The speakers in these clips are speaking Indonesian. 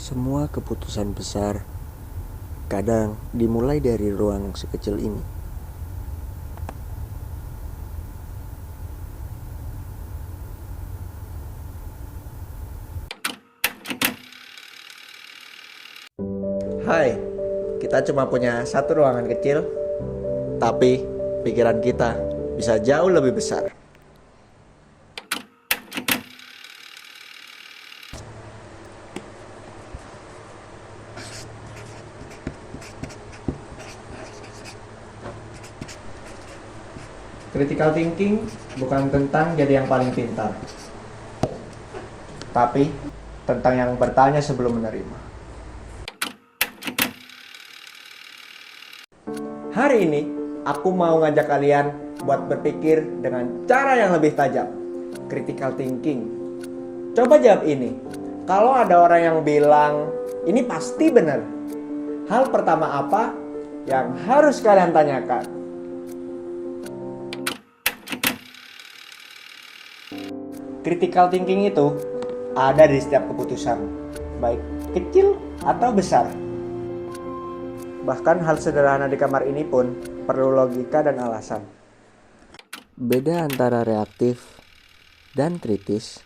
Semua keputusan besar kadang dimulai dari ruang sekecil ini. Hai, kita cuma punya satu ruangan kecil, tapi pikiran kita bisa jauh lebih besar. Critical thinking bukan tentang jadi yang paling pintar, tapi tentang yang bertanya sebelum menerima. Hari ini, aku mau ngajak kalian buat berpikir dengan cara yang lebih tajam. Critical thinking. Coba jawab ini. Kalau ada orang yang bilang, ini pasti benar. Hal pertama apa yang harus kalian tanyakan? Critical thinking itu ada di setiap keputusan, baik kecil atau besar. Bahkan hal sederhana di kamar ini pun perlu logika dan alasan. Beda antara reaktif dan kritis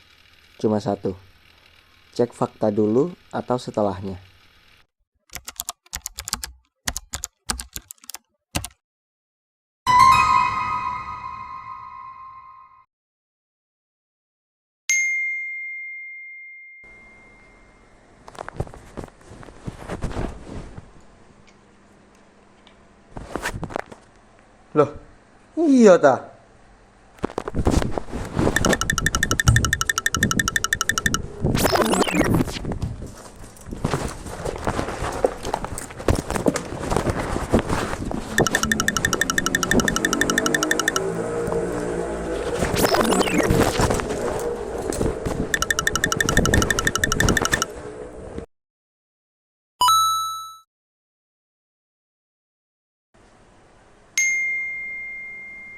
cuma satu. Cek fakta dulu atau setelahnya. Loh, iya ta?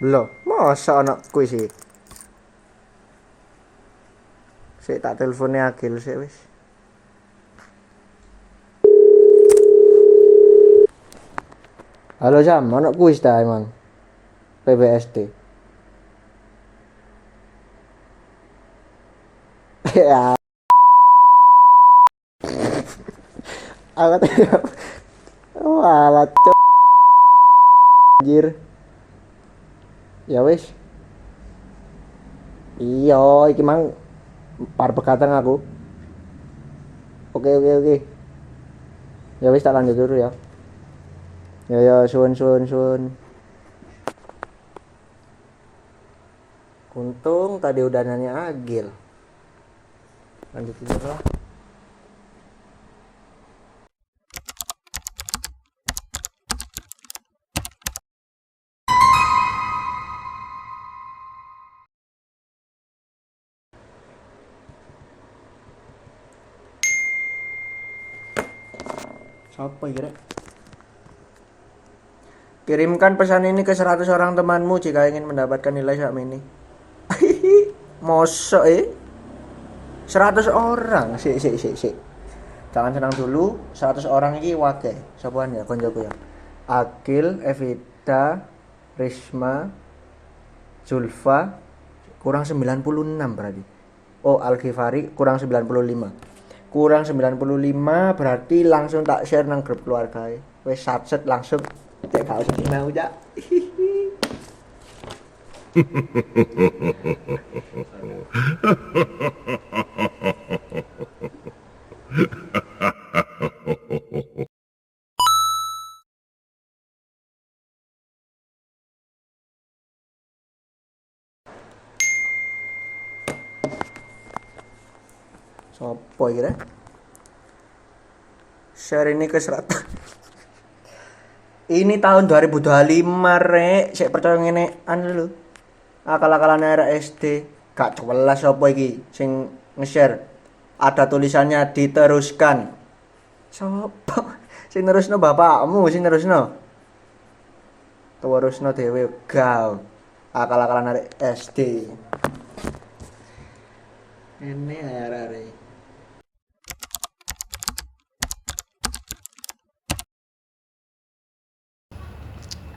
Loh, masa anak kuis sih? Sik tak teleponnya Agil sik wis. Halo Sam, anak kuis ta emang? PBSD. Ya, aku tanya. Walah, anjir. Ya wis. Iya, iki mang par bekateng aku. Oke. Ya wis tak lanjut dulu ya. Ya, suun. Untung tadi udah nanya Agil. Lanjutin dulu lah. Siapa kira? Kirimkan pesan ini ke 100 orang temanmu jika ingin mendapatkan nilai ini. Mosok 100 orang. Sik. Jangan senang dulu, 100 orang ini wake. Sopoan ya konjoku ya. Akil, Evita, Risma, Zulfa kurang 96 berarti. Oh, Al-Ghifari kurang 95. Kurang 95 berarti langsung tak share nang grup keluarga. Wes satset langsung cek gak usah mau jak. Sopo kira? Share ini ke 100. Ini tahun 2025 rek, saya percaya ngene an lho. Akal-akalan era SD, gak jelas apa iki sing nge-share. Ada tulisannya diteruskan. Sopo? Sing nerusno bapakmu, sing nerusno. Terusno dhewe gao. Akal-akalan arek SD. Ini arek.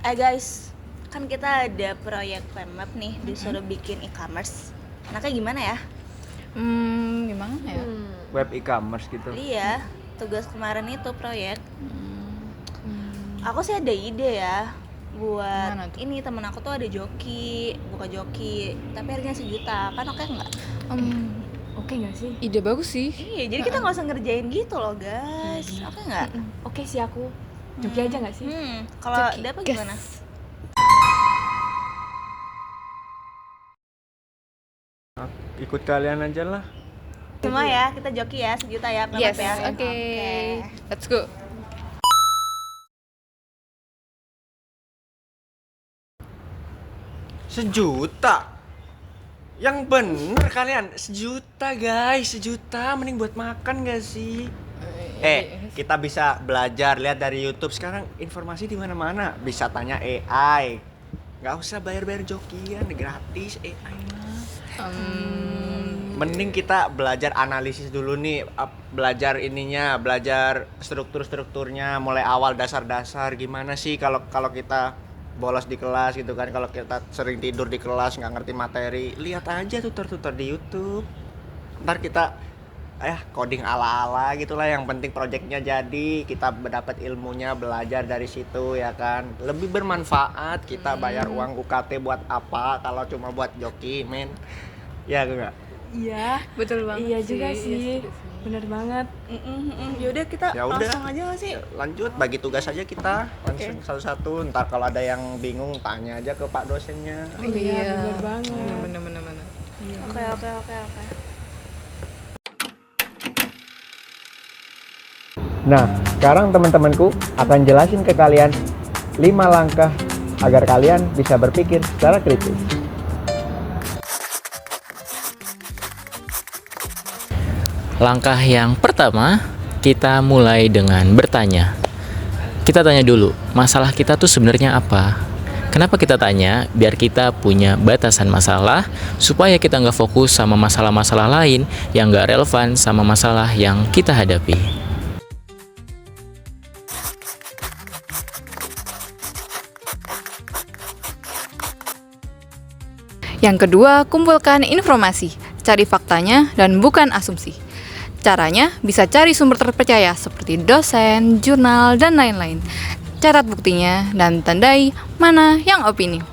Guys, kan kita ada proyek Pemap nih, disuruh bikin e-commerce. Enaknya gimana ya? Gimana ya? Web e-commerce gitu. Iya, tugas kemarin itu proyek. Aku sih ada ide ya buat Gimana tuh? ini, temen aku tuh ada joki, buka joki, tapi harganya 1 juta, kan oke nggak? Oke nggak sih? Ide bagus sih. Iya, jadi kita nggak usah ngerjain gitu loh guys, oke nggak? Oke sih aku. Joki aja nggak sih? Kalau Joki, Dapa gas. gimana? Ikut kalian aja lah. Semua ya, kita joki ya, 1 juta ya, Pemap Yes, ya. oke. Let's go. Sejuta? Yang bener kalian, 1 juta guys, 1 juta mending buat makan gak sih? Kita bisa belajar, lihat dari YouTube sekarang informasi di mana-mana, bisa tanya AI. Nggak usah bayar-bayar jokian, gratis AI mah. Mending kita belajar analisis dulu nih, belajar ininya, belajar strukturnya, mulai awal dasar-dasar gimana sih kalau kita bolos di kelas gitu kan, kalau kita sering tidur di kelas nggak ngerti materi, lihat aja tutor-tutor di YouTube. Ntar kita coding ala-ala gitulah, yang penting projectnya jadi, kita dapat ilmunya, belajar dari situ ya kan, lebih bermanfaat. Kita bayar uang UKT buat apa kalau cuma buat joki men, ya enggak? Iya. Betul banget. Iya juga sih. Bener banget. Yaudah kita Ya udah. langsung aja nggak sih? Lanjut, bagi tugas aja kita langsung satu-satu. Ntar kalau ada yang bingung tanya aja ke pak dosennya. Iya, bener banget. Bener. Oke. Nah, sekarang teman-temanku akan jelasin ke kalian 5 langkah agar kalian bisa berpikir secara kritis. Langkah yang pertama, kita mulai dengan bertanya. Kita tanya dulu, masalah kita tuh sebenarnya apa? Kenapa kita tanya? Biar kita punya batasan masalah, supaya kita nggak fokus sama masalah-masalah lain yang nggak relevan sama masalah yang kita hadapi. Yang kedua, kumpulkan informasi. Cari faktanya dan bukan asumsi. Caranya bisa cari sumber terpercaya seperti dosen, jurnal, dan lain-lain. Catat buktinya dan tandai mana yang opini.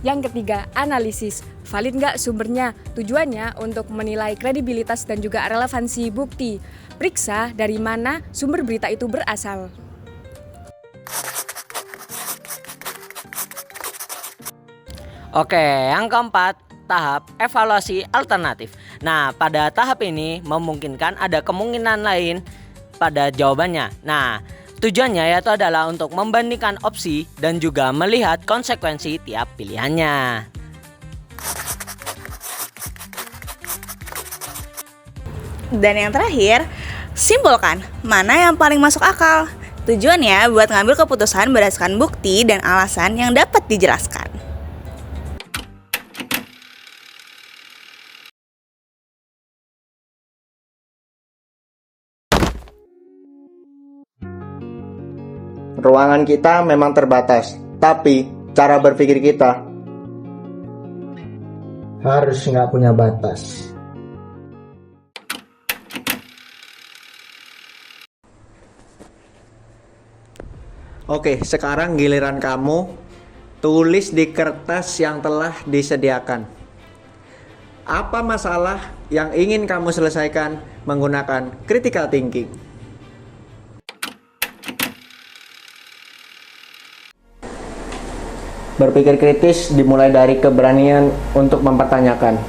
Yang ketiga, analisis. Valid nggak sumbernya? Tujuannya untuk menilai kredibilitas dan juga relevansi bukti. Periksa dari mana sumber berita itu berasal. Oke, yang keempat, tahap evaluasi alternatif. Nah, pada tahap ini memungkinkan ada kemungkinan lain pada jawabannya. Nah, tujuannya yaitu adalah untuk membandingkan opsi dan juga melihat konsekuensi tiap pilihannya. Dan yang terakhir, simpulkan mana yang paling masuk akal. Tujuannya buat ngambil keputusan berdasarkan bukti dan alasan yang dapat dijelaskan. Ruangan kita memang terbatas, tapi cara berpikir kita harus nggak punya batas. Oke, sekarang giliran kamu tulis di kertas yang telah disediakan. Apa masalah yang ingin kamu selesaikan menggunakan critical thinking? Berpikir kritis dimulai dari keberanian untuk mempertanyakan.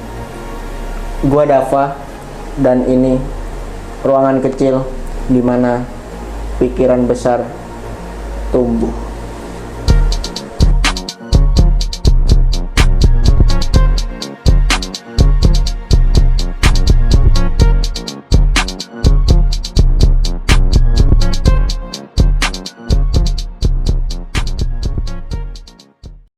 Gua Dava, dan ini ruangan kecil di mana pikiran besar tumbuh.